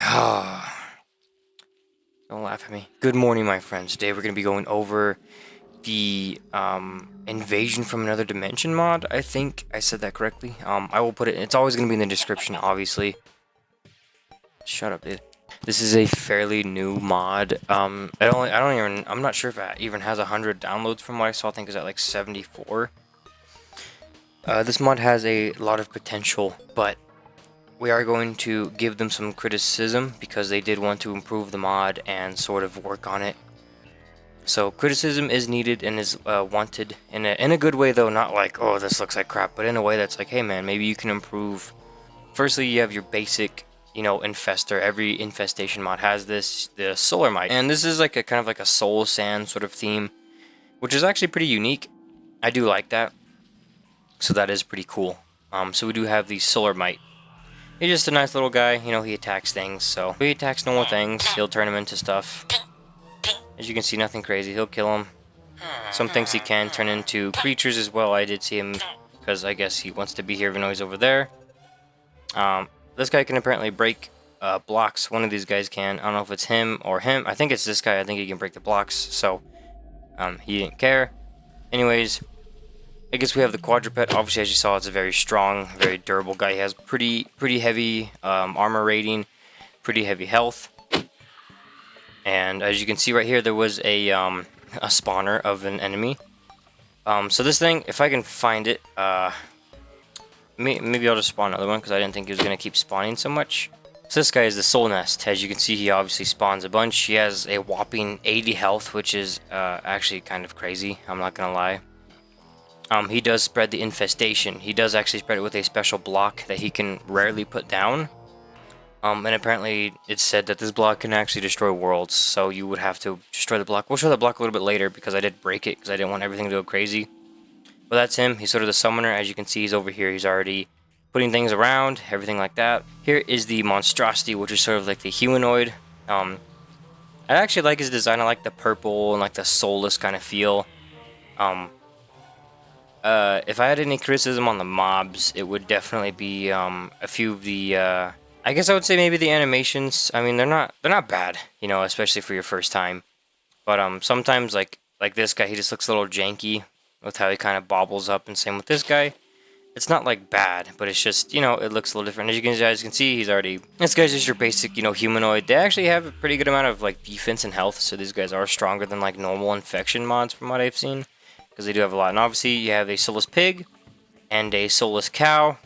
Don't laugh at me. Good morning, my friends. Today we're going to be going over the Invasion from Another Dimension mod. I think I said that correctly. I will put it. It's always going to be in the description, obviously. Shut up, dude. This is a fairly new mod. I'm not sure if it even has 100 downloads from what I saw. I think it's at like 74. This mod has a lot of potential, but we are going to give them some criticism because they did want to improve the mod and sort of work on it. So criticism is needed and is wanted in a good way, though, not like, oh, this looks like crap, but in a way that's like, hey man, maybe you can improve. Firstly, you have your basic, infestor. Every infestation mod has this, the Solar Mite, and this is like a kind of like a soul sand sort of theme, which is actually pretty unique. I do like that. So that is pretty cool. So we do have the Solar Mite. He's just a nice little guy, he attacks things, so if he attacks normal things, he'll turn them into stuff. As you can see, nothing crazy, he'll kill them. Some things he can turn into creatures as well. I did see him, because I guess he wants to be here even though he's over there. This guy can apparently break blocks. One of these guys can. I don't know if it's him or him. I think it's this guy. I think he can break the blocks, so he didn't care. Anyways, I guess we have the quadruped. Obviously, as you saw, it's a very strong, very durable guy. He has pretty heavy armor rating, pretty heavy health. And as you can see right here, there was a spawner of an enemy. So this thing, if I can find it, maybe I'll just spawn another one because I didn't think he was going to keep spawning so much. So this guy is the Soul Nest. As you can see, he obviously spawns a bunch. He has a whopping 80 health, which is actually kind of crazy. I'm not going to lie. He does spread the infestation. He does actually spread it with a special block that he can rarely put down. And apparently it's said that this block can actually destroy worlds, so you would have to destroy the block. We'll show the block a little bit later because I did break it because I didn't want everything to go crazy. But that's him. He's sort of the summoner. As you can see, he's over here. He's already putting things around, everything like that. Here is the monstrosity, which is sort of like the humanoid. I actually like his design. I like the purple and like the soulless kind of feel. If I had any criticism on the mobs, it would definitely be a few of the. I guess I would say maybe the animations. I mean, they're not bad, especially for your first time. But sometimes like this guy, he just looks a little janky with how he kind of bobbles up, and same with this guy. It's not like bad, but it's just it looks a little different. As you guys can see, he's already. This guy's just your basic humanoid. They actually have a pretty good amount of like defense and health, so these guys are stronger than like normal infection mods from what I've seen. Because they do have a lot. And obviously you have a soulless pig and a soulless cow.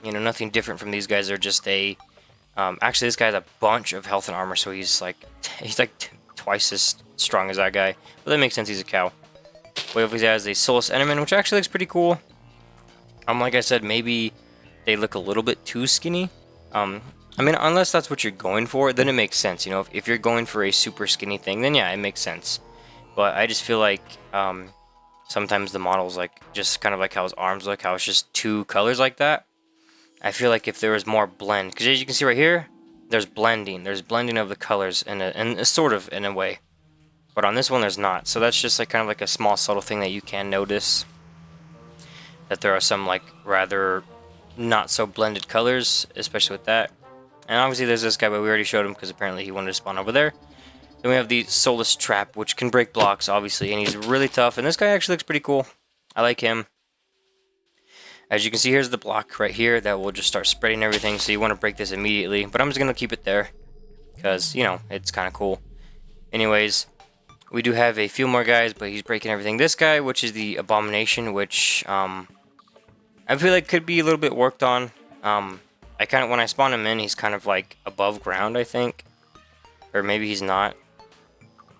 Nothing different from these guys. They're just a... actually, this guy has a bunch of health and armor, so he's like twice as strong as that guy. But that makes sense, he's a cow. What if he has a soulless enderman, which actually looks pretty cool. Like I said, maybe they look a little bit too skinny. I mean, unless that's what you're going for, then it makes sense. If you're going for a super skinny thing, then yeah, it makes sense. But I just feel like... sometimes the models just kind of like how his arms look, how it's just two colors like that. I feel like if there was more blend, because as you can see right here, there's blending. There's blending of the colors in a sort of in a way, but on this one there's not. So that's just like kind of like a small subtle thing that you can notice. That there are some like rather not so blended colors, especially with that. And obviously there's this guy, but we already showed him because apparently he wanted to spawn over there. Then we have the Soulless Trap, which can break blocks, obviously, and he's really tough. And this guy actually looks pretty cool. I like him. As you can see, here's the block right here that will just start spreading everything, so you want to break this immediately. But I'm just going to keep it there because, it's kind of cool. Anyways, we do have a few more guys, but he's breaking everything. This guy, which is the Abomination, which I feel like could be a little bit worked on. When I spawn him in, he's kind of like above ground, I think. Or maybe he's not.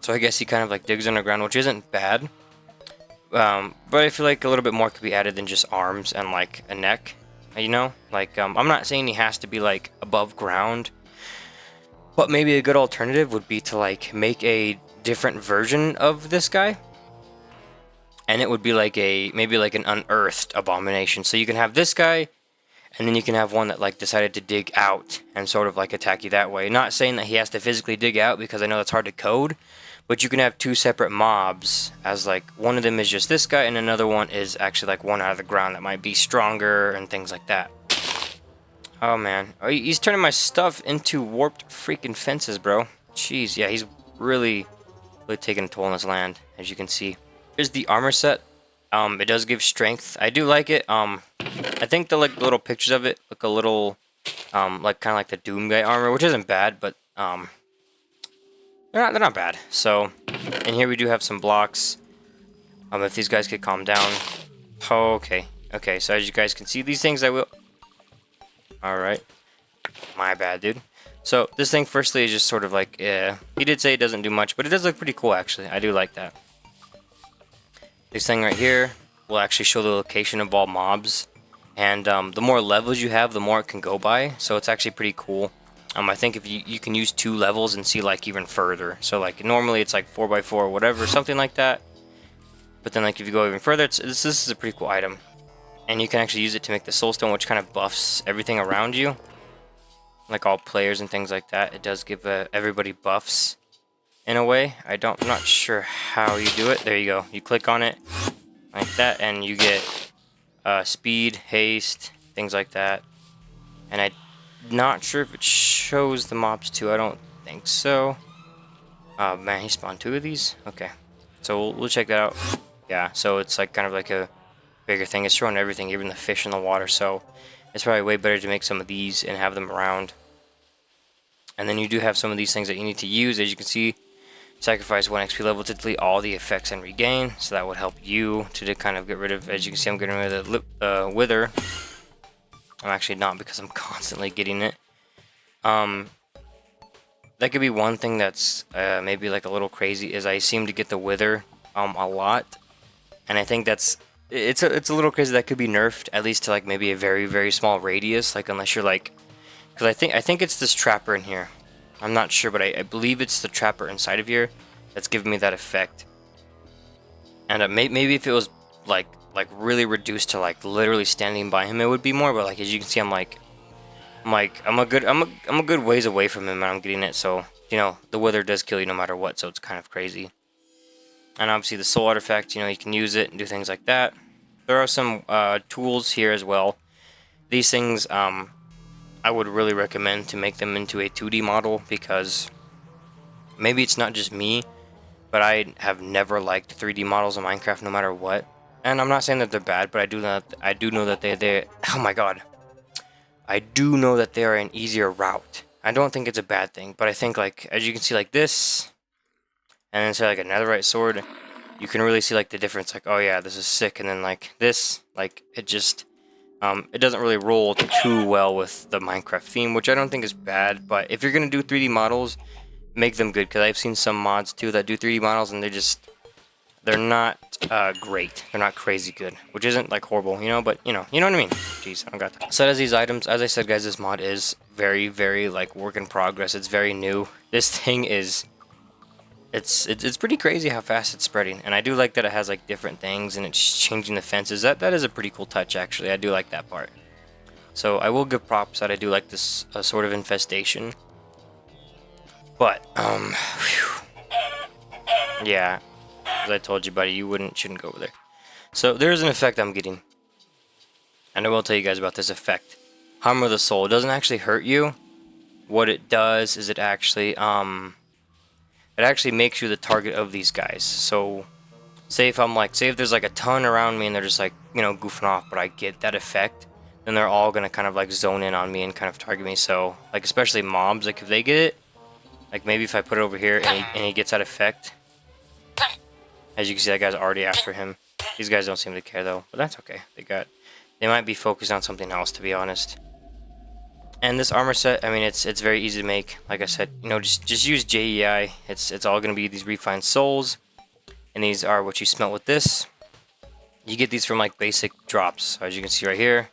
So I guess he kind of like digs underground, which isn't bad. But I feel like a little bit more could be added than just arms and like a neck. I'm not saying he has to be like above ground. But maybe a good alternative would be to like make a different version of this guy. And it would be like maybe like an unearthed abomination. So you can have this guy, and then you can have one that like decided to dig out and sort of like attack you that way. Not saying that he has to physically dig out because I know that's hard to code. But you can have two separate mobs as like one of them is just this guy and another one is actually like one out of the ground that might be stronger and things like that. Oh man, oh, he's turning my stuff into warped freaking fences, bro. Jeez, yeah, he's really taking a toll on his land, as you can see. Here's the armor set. It does give strength. I do like it. I think the like little pictures of it look a little, like kind of like the Doom guy armor, which isn't bad, but they're not bad. So, and here we do have some blocks. If these guys could calm down. Oh, okay. Okay, so as you guys can see, these things I will... Alright. My bad, dude. So, this thing, firstly, is just sort of like, he did say it doesn't do much, but it does look pretty cool, actually. I do like that. This thing right here will actually show the location of all mobs. And the more levels you have, the more it can go by. So, it's actually pretty cool. I think if you can use 2 levels and see, like, even further. So, like, normally it's like 4x4 or whatever, something like that. But then, like, if you go even further, this is a pretty cool item. And you can actually use it to make the soulstone, which kind of buffs everything around you. Like all players and things like that. It does give everybody buffs in a way. I'm not sure how you do it. There you go. You click on it like that, and you get speed, haste, things like that. And I'm not sure if it shows the mobs too. I don't think so. Oh man, he spawned 2 of these? Okay. So we'll check that out. Yeah, so it's like kind of like a bigger thing. It's showing everything, even the fish in the water, so it's probably way better to make some of these and have them around. And then you do have some of these things that you need to use. As you can see, sacrifice 1 XP level to delete all the effects and regain, so that would help you to kind of get rid of, as you can see, I'm getting rid of the wither. I'm actually not, because I'm constantly getting it. That could be one thing that's maybe like a little crazy, is I seem to get the wither a lot. And I think it's a little crazy. That could be nerfed, at least to like maybe a very, very small radius, like unless you're like, because I think it's this trapper in here. I'm not sure, but I believe it's the trapper inside of here that's giving me that effect. And maybe if it was like really reduced to like literally standing by him, it would be more. But like as you can see, I'm a good ways away from him, and I'm getting it. So you know the wither does kill you no matter what. So it's kind of crazy. And obviously the soul artifact, you know, you can use it and do things like that. There are some tools here as well. These things, I would really recommend to make them into a 2D model, because maybe it's not just me, but I have never liked 3D models in Minecraft no matter what. And I'm not saying that they're bad, but I do know that they oh my god. I do know that they are an easier route. I don't think it's a bad thing, but I think like as you can see like this, and then say like a netherite sword, you can really see like the difference. Like, oh yeah, this is sick. And then like this, like it just, it doesn't really roll too well with the Minecraft theme, which I don't think is bad. But if you're gonna do 3D models, make them good, because I've seen some mods too that do 3D models and they're not great. They're not crazy good, which isn't like horrible, you know. But you know what I mean. Jeez, I don't got that. So as these items, as I said, guys, this mod is very, very like work in progress. It's very new. This thing is. It's pretty crazy how fast it's spreading, and I do like that it has like different things and it's changing the fences. That is a pretty cool touch, actually. I do like that part. So I will give props that I do like this sort of infestation. But yeah, as I told you, buddy, you shouldn't go over there. So there's an effect I'm getting, and I will tell you guys about this effect. Hammer of the Soul. It doesn't actually hurt you. What it does is it actually makes you the target of these guys. So say if there's like a ton around me and they're just like, you know, goofing off, but I get that effect, then they're all gonna kind of like zone in on me and kind of target me. So like especially mobs, like if they get it, like maybe if I put it over here and he gets that effect, as you can see, that guy's already after him. These guys don't seem to care though, but that's okay. They might be focused on something else, to be honest. And this armor set, I mean, it's very easy to make. Like I said, you know, just use JEI. It's all gonna be these refined souls, and these are what you smelt with this. You get these from like basic drops. So as you can see right here,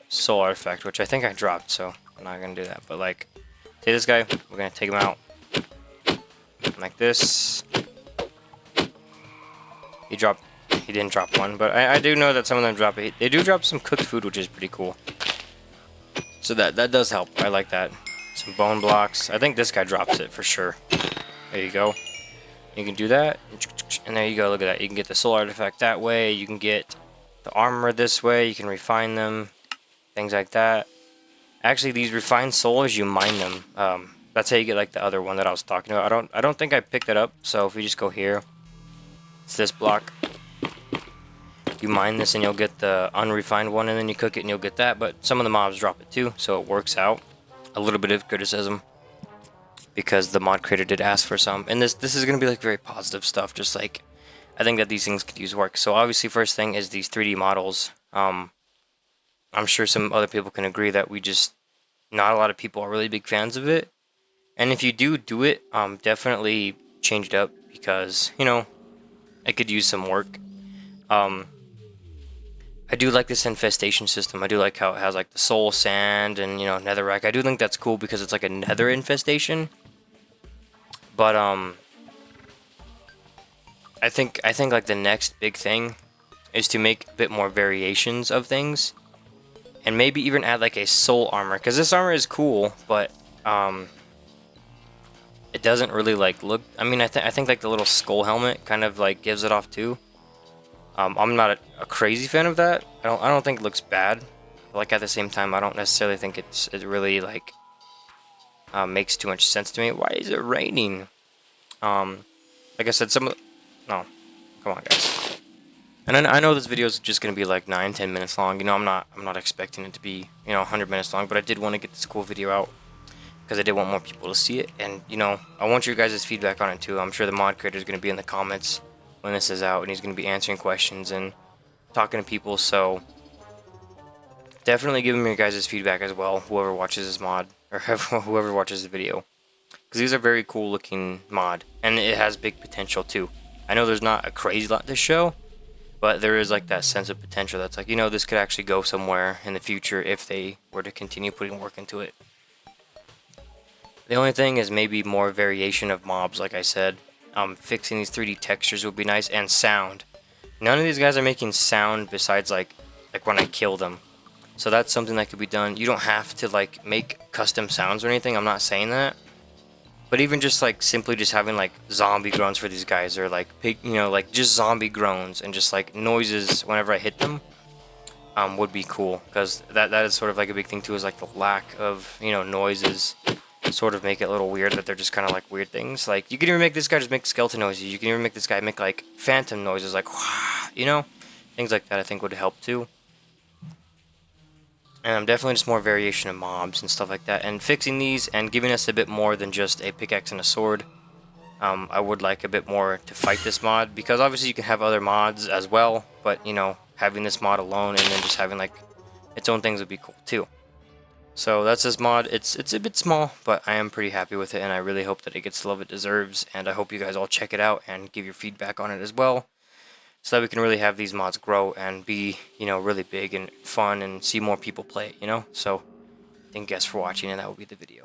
soul artifact, which I think I dropped, so I'm not gonna do that. But like, take this guy, we're gonna take him out like this. He didn't drop one, but I do know that some of them drop it. They do drop some cooked food, which is pretty cool. So that does help. I like that. Some bone blocks. I think this guy drops it for sure. There you go. You can do that. And there you go. Look at that. You can get the soul artifact that way. You can get the armor this way. You can refine them. Things like that. Actually, these refined souls, you mine them. That's how you get like the other one that I was talking about. I don't think I picked it up. So if we just go here, it's this block. You mine this and you'll get the unrefined one, and then you cook it and you'll get that. But some of the mobs drop it too, so it works out. A little bit of criticism because the mod creator did ask for some, and this is gonna be like very positive stuff. Just like I think that these things could use work. So obviously, first thing is these 3D models. I'm sure some other people can agree that not a lot of people are really big fans of it. And if you do it, definitely change it up because it could use some work. Um, I do like this infestation system. I do like how it has like the soul sand and netherrack. I do think that's cool because it's like a nether infestation. But I think like the next big thing is to make a bit more variations of things, and maybe even add like a soul armor, because this armor is cool, but it doesn't really like look. I mean, I think like the little skull helmet kind of like gives it off too. I'm not a crazy fan of that. I don't think it looks bad. But like at the same time, I don't necessarily think it really like makes too much sense to me. Why is it raining? Like I said, no, come on, guys. And I know this video is just gonna be like 9-10 minutes long. I'm not expecting it to be 100 minutes long, but I did want to get this cool video out because I did want more people to see it, and I want your guys' feedback on it too. I'm sure the mod creator is gonna be in the comments when this is out, and he's gonna be answering questions and talking to people. So definitely give him your guys' feedback as well. Whoever watches this mod or whoever watches the video, because these are very cool looking mod, and it has big potential too. I know there's not a crazy lot to show, but there is like that sense of potential that's like, this could actually go somewhere in the future if they were to continue putting work into it. The only thing is maybe more variation of mobs, like I said. Fixing these 3D textures would be nice, and sound. None of these guys are making sound besides like when I kill them. So that's something that could be done. You don't have to like make custom sounds or anything, I'm not saying that. But even just like simply just having like zombie groans for these guys, or like like just zombie groans and just like noises whenever I hit them, would be cool, because that is sort of like a big thing too, is like the lack of noises sort of make it a little weird that they're just kind of like weird things. Like you can even make this guy just make skeleton noises. You can even make this guy make like phantom noises, like things like that. I think would help too. And definitely just more variation of mobs and stuff like that, and fixing these and giving us a bit more than just a pickaxe and a sword. I would like a bit more to fight this mod, because obviously you can have other mods as well, but having this mod alone and then just having like its own things would be cool too. So that's this mod. It's a bit small, but I am pretty happy with it, and I really hope that it gets the love it deserves, and I hope you guys all check it out and give your feedback on it as well, so that we can really have these mods grow and be, really big and fun, and see more people play it, So thank you guys for watching, and that will be the video.